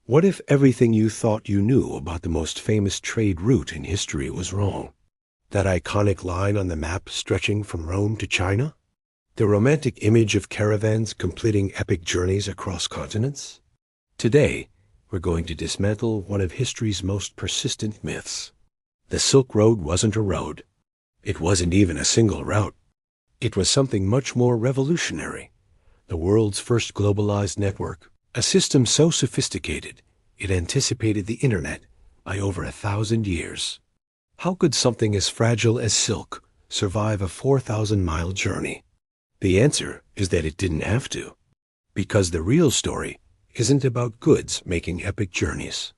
What if everything you thought you knew about the most famous trade route in history was wrong? That iconic line on the map stretching from Rome to China? The romantic image of caravans completing epic journeys across continents? Today, we're going to dismantle one of history's most persistent myths. The Silk Road wasn't a road. It wasn't even a single route. It was something much more revolutionary. The world's first globalized network, a system so sophisticated it anticipated the internet by over 1,000 years. How could something as fragile as silk survive a 4,000-mile journey? The answer is that it didn't have to. Because the real story isn't about goods making epic journeys.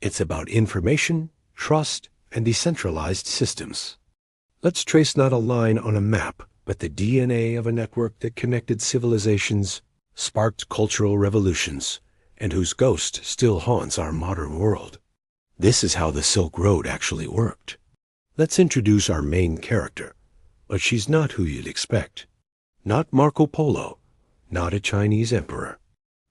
It's about information, trust, and decentralized systems. Let's trace not a line on a map, but the DNA of a network that connected civilizations, sparked cultural revolutions, and whose ghost still haunts our modern world. This is how the Silk Road actually worked. Let's introduce our main character, but she's not who you'd expect. Not Marco Polo, not a Chinese emperor.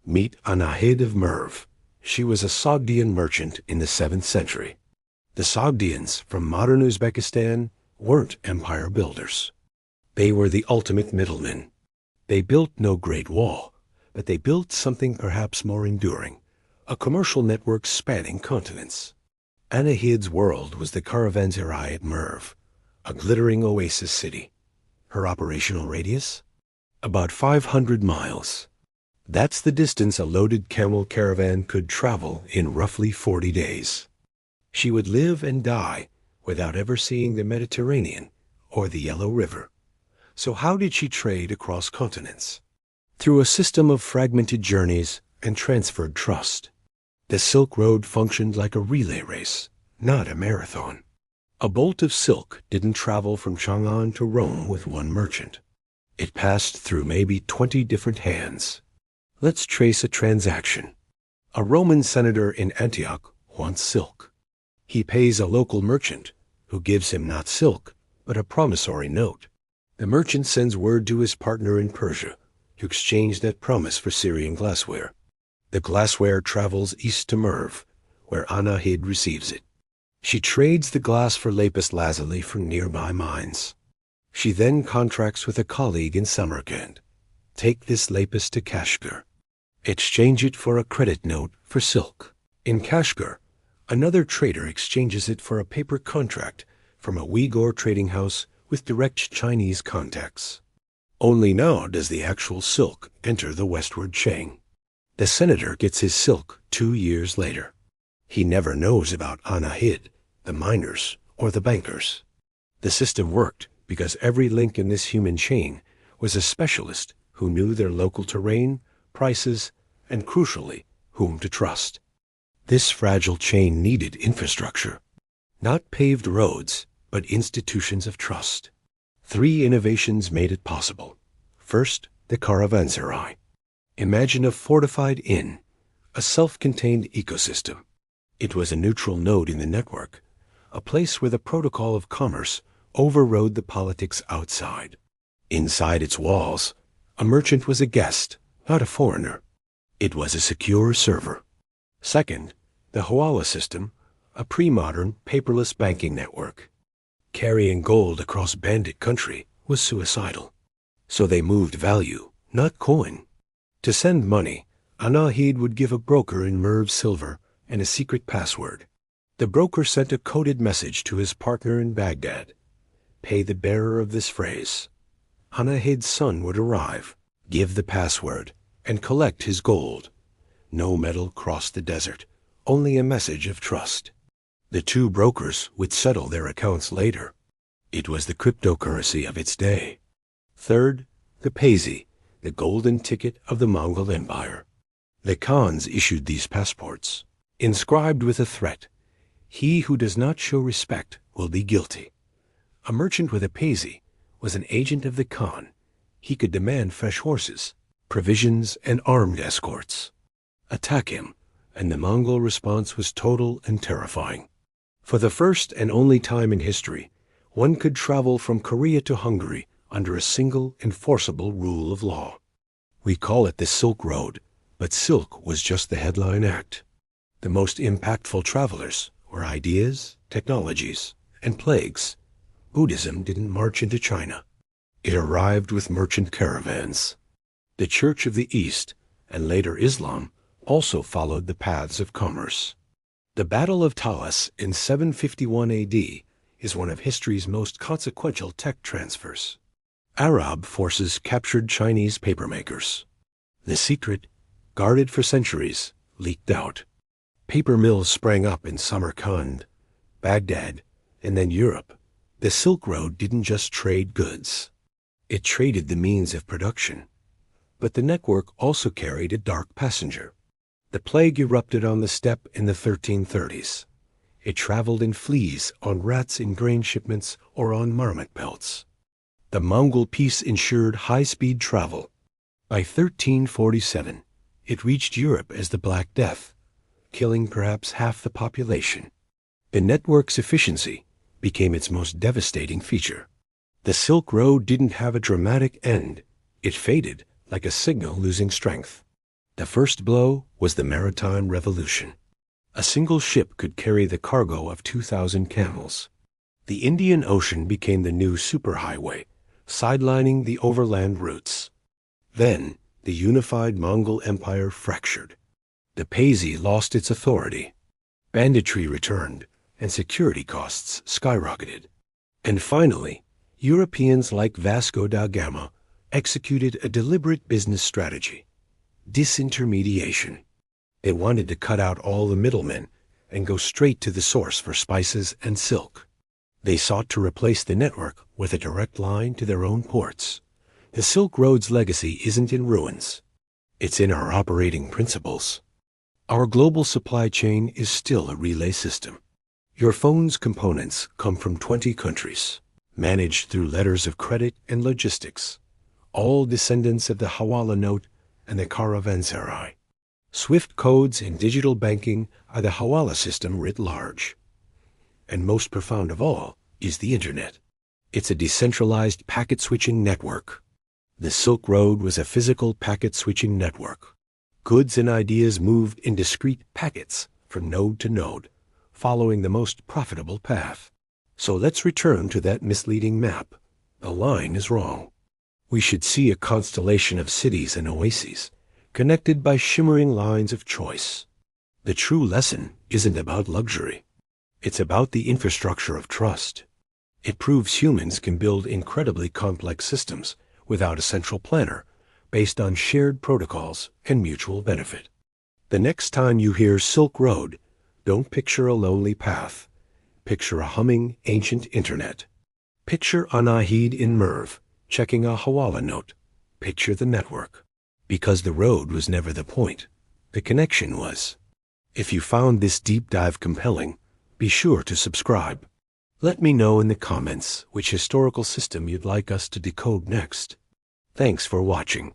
Meet Anahid of Merv. She was a Sogdian merchant in the 7th century. The Sogdians from modern Uzbekistan weren't empire builders. They were the ultimate middlemen. They built no great wall, but they built something perhaps more enduring, a commercial network spanning continents. Anahid's world was the caravanserai at Merv, a glittering oasis city. Her operational radius? About 500 miles. That's the distance a loaded camel caravan could travel in roughly 40 days. She would live and die without ever seeing the Mediterranean or the Yellow River. So how did she trade across continents? Through a system of fragmented journeys and transferred trust. The Silk Road functioned like a relay race, not a marathon. A bolt of silk didn't travel from Chang'an to Rome with one merchant. It passed through maybe 20 different hands. Let's trace a transaction. A Roman senator in Antioch wants silk. He pays a local merchant, who gives him not silk, but a promissory note. The merchant sends word to his partner in Persia to exchange that promise for Syrian glassware. The glassware travels east to Merv, where Anahid receives it. She trades the glass for lapis lazuli from nearby mines. She then contracts with a colleague in Samarkand. Take this lapis to Kashgar. Exchange it for a credit note for silk. In Kashgar, another trader exchanges it for a paper contract from a Uyghur trading house with direct Chinese contacts. Only now does the actual silk enter the westward chain. The senator gets his silk 2 years later. He never knows about Anahid, the miners, or the bankers. The system worked because every link in this human chain was a specialist who knew their local terrain, prices, and crucially, whom to trust. This fragile chain needed infrastructure. Not paved roads, but institutions of trust. 3 innovations made it possible. First, the caravanserai. Imagine a fortified inn, a self-contained ecosystem. It was a neutral node in the network, a place where the protocol of commerce overrode the politics outside. Inside its walls, a merchant was a guest, not a foreigner. It was a secure server. Second, the Hawala system, a pre-modern, paperless banking network. Carrying gold across bandit country was suicidal. So they moved value, not coin. To send money, Anahid would give a broker in Merv silver and a secret password. The broker sent a coded message to his partner in Baghdad. Pay the bearer of this phrase. Anahid's son would arrive, give the password, and collect his gold. No metal crossed the desert, only a message of trust. The 2 brokers would settle their accounts later. It was the cryptocurrency of its day. Third, the Paisi, the golden ticket of the Mongol Empire. The Khans issued these passports, inscribed with a threat: he who does not show respect will be guilty. A merchant with a Paisi was an agent of the Khan. He could demand fresh horses, provisions, and armed escorts. Attack him, and the Mongol response was total and terrifying. For the first and only time in history, one could travel from Korea to Hungary under a single enforceable rule of law. We call it the Silk Road, but silk was just the headline act. The most impactful travelers were ideas, technologies, and plagues. Buddhism didn't march into China. It arrived with merchant caravans. The Church of the East, and later Islam, also followed the paths of commerce. The Battle of Talas in 751 AD is one of history's most consequential tech transfers. Arab forces captured Chinese papermakers. The secret, guarded for centuries, leaked out. Paper mills sprang up in Samarkand, Baghdad, and then Europe. The Silk Road didn't just trade goods. It traded the means of production. But the network also carried a dark passenger. The plague erupted on the steppe in the 1330s. It traveled in fleas, on rats in grain shipments, or on marmot pelts. The Mongol peace ensured high-speed travel. By 1347, it reached Europe as the Black Death, killing perhaps half the population. The network's efficiency became its most devastating feature. The Silk Road didn't have a dramatic end. It faded like a signal losing strength. The first blow was the Maritime Revolution. A single ship could carry the cargo of 2,000 camels. The Indian Ocean became the new superhighway, sidelining the overland routes. Then, the unified Mongol Empire fractured. The Paisi lost its authority. Banditry returned, and security costs skyrocketed. And finally, Europeans like Vasco da Gama executed a deliberate business strategy: disintermediation. They wanted to cut out all the middlemen and go straight to the source for spices and silk. They sought to replace the network with a direct line to their own ports. The Silk Road's legacy isn't in ruins. It's in our operating principles. Our global supply chain is still a relay system. Your phone's components come from 20 countries, managed through letters of credit and logistics, all descendants of the Hawala note and the caravanserai. Swift codes and digital banking are the Hawala system writ large. And most profound of all is the Internet. It's a decentralized packet switching network. The Silk Road was a physical packet switching network. Goods and ideas moved in discrete packets from node to node, following the most profitable path. So let's return to that misleading map. The line is wrong. We should see a constellation of cities and oases, connected by shimmering lines of choice. The true lesson isn't about luxury. It's about the infrastructure of trust. It proves humans can build incredibly complex systems without a central planner, based on shared protocols and mutual benefit. The next time you hear Silk Road, don't picture a lonely path. Picture a humming, ancient internet. Picture Anahid in Merv, checking a Hawala note. Picture the network. Because the road was never the point. The connection was. If you found this deep dive compelling, be sure to subscribe. Let me know in the comments which historical system you'd like us to decode next. Thanks for watching.